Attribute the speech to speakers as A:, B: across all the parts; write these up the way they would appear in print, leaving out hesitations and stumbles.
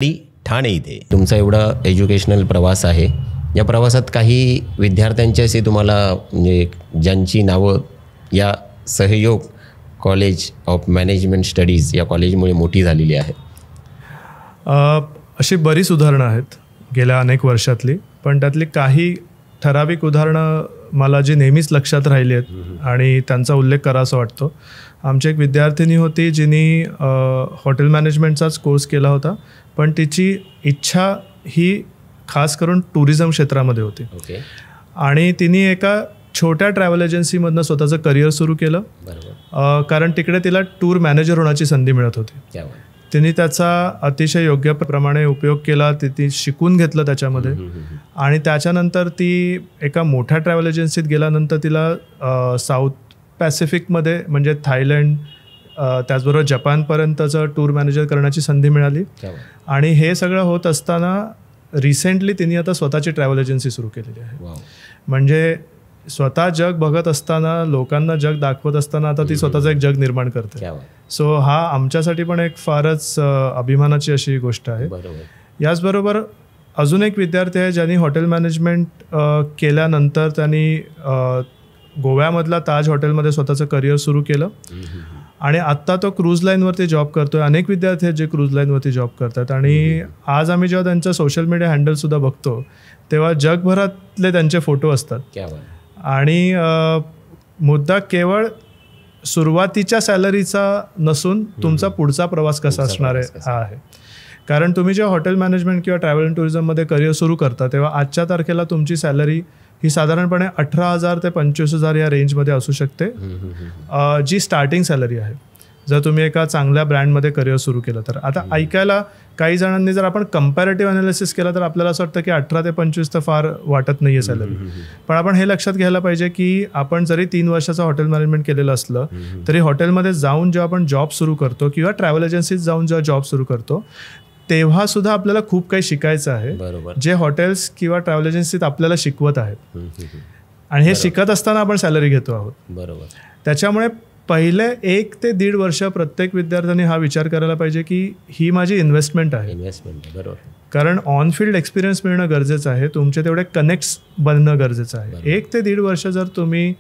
A: ठाणे इथे तुमचा एवढा एज्युकेशनल प्रवास आहे. या प्रवासात काही विद्यार्थ्यांची असे तुम्हाला म्हणजे ज्यांची नावं या सहयोग कॉलेज ऑफ मॅनेजमेंट स्टडीज या कॉलेजमुळे मोठी झालेली आहे?
B: अशी बरीच उदाहरणं आहेत गेल्या अनेक वर्षातली, पण त्यातली काही ठराविक उदाहरणं मला जी नेहमीच लक्षात राहिली आहेत आणि त्यांचा उल्लेख करावासा वाटतो. आमची एक विद्यार्थिनी होती जिने हॉटेल मॅनेजमेंटचाच कोर्स केला होता, पण तिची इच्छा ही खास करून टुरिझम क्षेत्रामध्ये होती. आणि तिने एका छोट्या ट्रॅव्हल एजन्सीमधनं स्वतःचं करिअर सुरू केलं. कारण तिकडे तिला टूर मॅनेजर होण्याची संधी मिळत होती. तिने त्याचा अतिशय योग्य प्रमाणे उपयोग केला. ती शिकून घेतलं त्याच्यामध्ये. आणि त्याच्यानंतर ती एका मोठ्या ट्रॅव्हल एजन्सीत गेल्यानंतर तिला साऊथ पॅसिफिकमध्ये म्हणजे थायलंड त्याचबरोबर जपानपर्यंतचं टूर मॅनेजर करण्याची संधी मिळाली. आणि हे सगळं होत असताना रिसेंटली तिने आता स्वतःची ट्रॅव्हल एजन्सी सुरू केलेली आहे. म्हणजे स्वतः जग बघत असताना, लोकांना जग दाखवत असताना आता ती स्वतःचं एक जग निर्माण करते. सो हा आमच्यासाठी पण एक फारच अभिमानाची अशी गोष्ट आहे. याचबरोबर अजून एक विद्यार्थी आहे ज्यांनी हॉटेल मॅनेजमेंट केल्यानंतर त्यांनी गोव्यामधला ताज हॉटेलमध्ये स्वतःचं करिअर सुरू केलं. आणि आत्ता तो क्रूज लाईनवरती जॉब करतोय. अनेक विद्यार्थी आहेत जे क्रूज लाईनवरती जॉब करतात. आणि आज आम्ही जेव्हा त्यांचा सोशल मीडिया हँडलसुद्धा बघतो तेव्हा जगभरातले त्यांचे फोटो असतात. आणि मुद्दा केवळ सुरुवातीच्या सॅलरीचा नसून तुमचा पुढचा प्रवास कसा असणार आहे हा आहे. कारण तुम्ही जेव्हा हॉटेल मॅनेजमेंट किंवा ट्रॅव्हल अँड टुरिझममध्ये करिअर सुरू करता तेव्हा आजच्या तारखेला तुमची सॅलरी ही साधारणपणे 18,000 ते 25,000 या रेंजमध्ये असू शकते, जी स्टार्टिंग सॅलरी आहे जर तुम्ही एका चांगल्या ब्रँडमध्ये करिअर सुरू केलं तर. आता ऐकायला काही जणांनी जर आपण कंपॅरेटिव्ह अनालिसिस केला तर आपल्याला असं वाटतं की 18 ते 25 तर फार वाटत नाही आहे सॅलरी. पण आपण हे लक्षात घ्यायला पाहिजे की आपण जरी 3 वर्षाचं हॉटेल मॅनेजमेंट केलेलं असलं तरी हॉटेलमध्ये जाऊन जेव्हा आपण जॉब सुरू करतो किंवा ट्रॅव्हल एजन्सीत जाऊन जेव्हा जॉब सुरू करतो तेव्हा सुद्धा आपल्याला खूप काही शिकायचं आहे, जे हॉटेल्स किंवा ट्रॅव्हल एजन्सीत आपल्याला शिकवत आहेत. आणि हे शिकत असताना आपण सॅलरी घेतो आहोत. त्याच्यामुळे पहिले 1 ते 1.5 वर्ष प्रत्येक विद्यार्थ्यांनी हा विचार करायला पाहिजे की ही माझी इन्व्हेस्टमेंट आहे. कारण ऑन फील्ड एक्सपिरियन्स मिळणं गरजेचं आहे, तुमचे तेवढे कनेक्ट्स बनणं गरजेचं आहे. 1 ते 1.5 वर्ष जर तुम्ही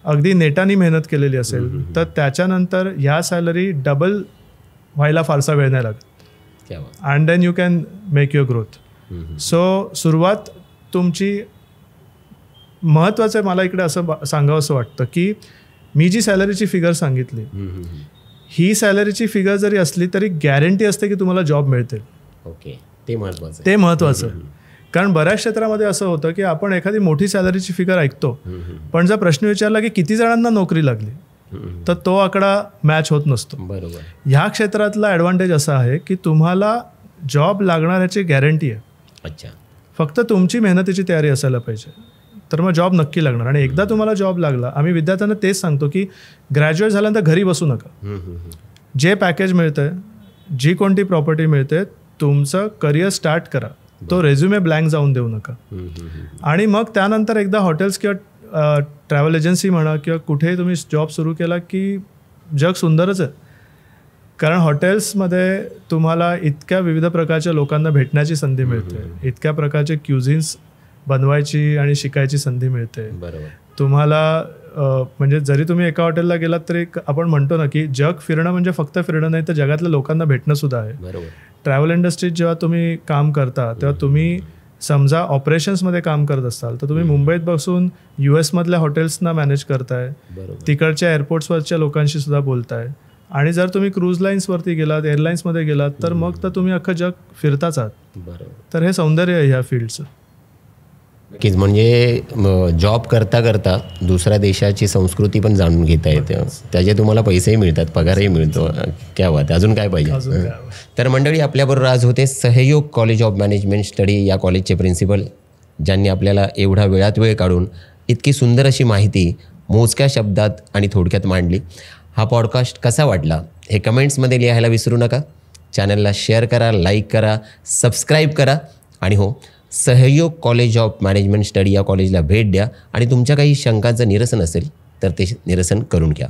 B: अगदी नेटाने मेहनत केलेली असेल तर त्याच्यानंतर ह्या सॅलरी डबल व्हायला फारसा वेळ नाही लागत. And then you can make your growth. So सुरुवात तुमची महत्त्वाचं आहे. मला इकडे असं सांगावं असं वाटतं की मी जी सॅलरीची फिगर सांगितली ही सॅलरीची फिगर जरी असली तरी गॅरंटी असते की तुम्हाला जॉब मिळतील.
A: ते महत्त्वाचं.
B: कारण बऱ्याच क्षेत्रामध्ये असं होतं की आपण एखादी मोठी सॅलरीची फिगर ऐकतो, पण जर प्रश्न विचारला की किती जणांना नोकरी लागली तर तो आकडा मॅच होत नसतो. ह्या क्षेत्रातला ॲडव्हान्टेज असा आहे की तुम्हाला जॉब लागणार ह्याची गॅरंटी आहे. फक्त तुमची मेहनतीची तयारी असायला पाहिजे तर मग जॉब नक्की लागणार. आणि एकदा तुम्हाला जॉब लागला, आम्ही विद्यार्थ्यांना तेच सांगतो की ग्रॅज्युएट झाल्यानंतर घरी बसू नका. जे पॅकेज मिळतंय, जी कोणती प्रॉपर्टी मिळते, तुमचं करिअर स्टार्ट करा. तो रेझ्युमे ब्लँक जाऊन देऊ नका. आणि मग त्यानंतर एकदा हॉटेल्स किंवा ट्रॅव्हल एजन्सी म्हणा किंवा कुठेही तुम्ही जॉब सुरू केला की जग सुंदरच आहे. कारण हॉटेल्समध्ये तुम्हाला इतक्या विविध प्रकारच्या लोकांना भेटण्याची संधी मिळते, इतक्या प्रकारचे क्युझिन्स बनवायची आणि शिकायची संधी मिळते. तुम्हाला म्हणजे जरी तुम्ही एका हॉटेलला गेलात तरी आपण म्हणतो ना की जग फिरणं म्हणजे फक्त फिरणं नाही तर जगातल्या लोकांना भेटणं सुद्धा आहे. ट्रॅव्हल इंडस्ट्रीत जेव्हा तुम्ही काम करता तेव्हा तुम्ही समजा ऑपरेशन्समध्ये काम करत असाल तर तुम्ही मुंबईत बसून US मधल्या हॉटेल्सना मॅनेज करताय, तिकडच्या एअरपोर्ट्सवरच्या लोकांशी सुद्धा बोलताय. आणि जर तुम्ही क्रूज लाईन्सवरती गेलात, एअरलाईन्समध्ये गेलात तर मग तर तुम्ही अख्खं जग फिरताच आहात. तर हे सौंदर्य आहे ह्या फील्डचं.
A: नक्कीच. म्हणजे जॉब करता करता दुसऱ्या देशाची संस्कृती पण जाणून घेता येते, त्याचे तुम्हाला पैसेही मिळतात, पगारही मिळतो. क्या बात. अजून काय पाहिजे. तर मंडळी, आपल्याबरोबर आज होते सहयोग कॉलेज ऑफ मॅनेजमेंट स्टडी या कॉलेजचे प्रिन्सिपल, ज्यांनी आपल्याला एवढा वेळात वेळ काढून इतकी सुंदर अशी माहिती मोजक्या शब्दात आणि थोडक्यात मांडली. हा पॉडकास्ट कसा वाटला हे कमेंट्समध्ये लिहायला विसरू नका. चॅनलला शेअर करा, लाईक करा, सबस्क्राईब करा. आणि हो, सहयोग कॉलेज ऑफ मॅनेजमेंट स्टडी या कॉलेजला भेट द्या आणि तुमच्या काही शंकांचं निरसन असेल तर ते निरसन करून घ्या.